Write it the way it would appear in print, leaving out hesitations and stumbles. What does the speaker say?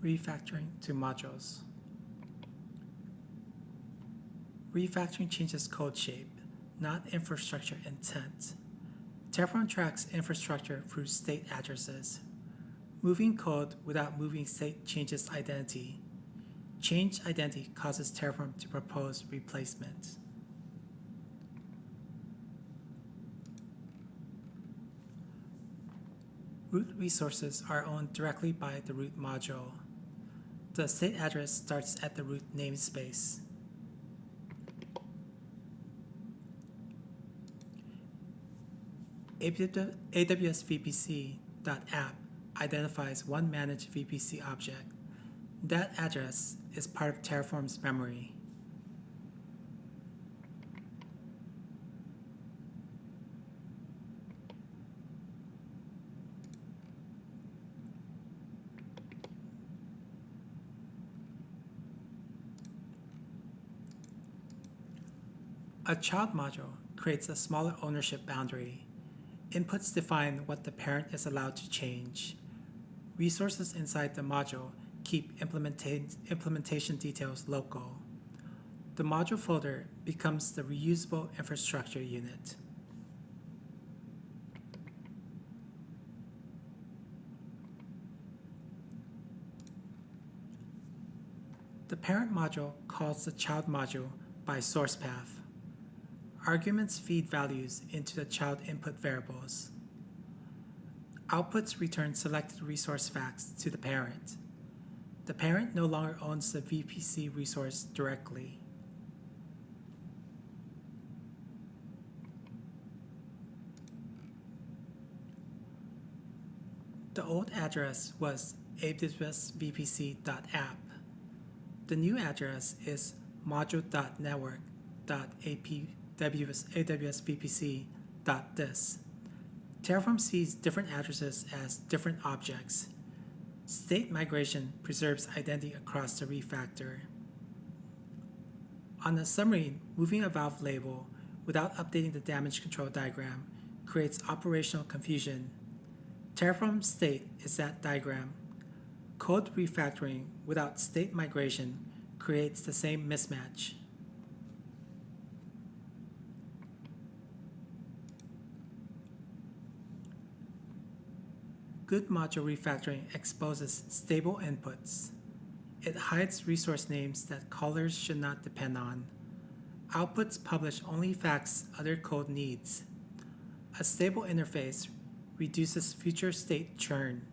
Refactoring to modules. Refactoring changes code shape, not infrastructure intent. Terraform tracks infrastructure through state addresses. Moving code without moving state changes identity. Changed identity causes Terraform to propose replacement. Root resources are owned directly by the root module. The state address starts at the root namespace. AWS VPC.app identifies one managed VPC object. That address is part of Terraform's memory. A child module creates a smaller ownership boundary. Inputs define what the parent is allowed to change. Resources inside the module keep implementation details local. The module folder becomes the reusable infrastructure unit. The parent module calls the child module by source path. Arguments feed values into the child input variables. Outputs return selected resource facts to the parent. The parent no longer owns the VPC resource directly. The old address was awsvpc.app. The new address is module.network.awsvpc.this. Terraform sees different addresses as different objects. State migration preserves identity across the refactor. On the submarine, moving a valve label without updating the damage control diagram creates operational confusion. Terraform state is that diagram. Code refactoring without state migration creates the same mismatch. Good module refactoring exposes stable inputs. It hides resource names that callers should not depend on. Outputs publish only facts other code needs. A stable interface reduces future state churn.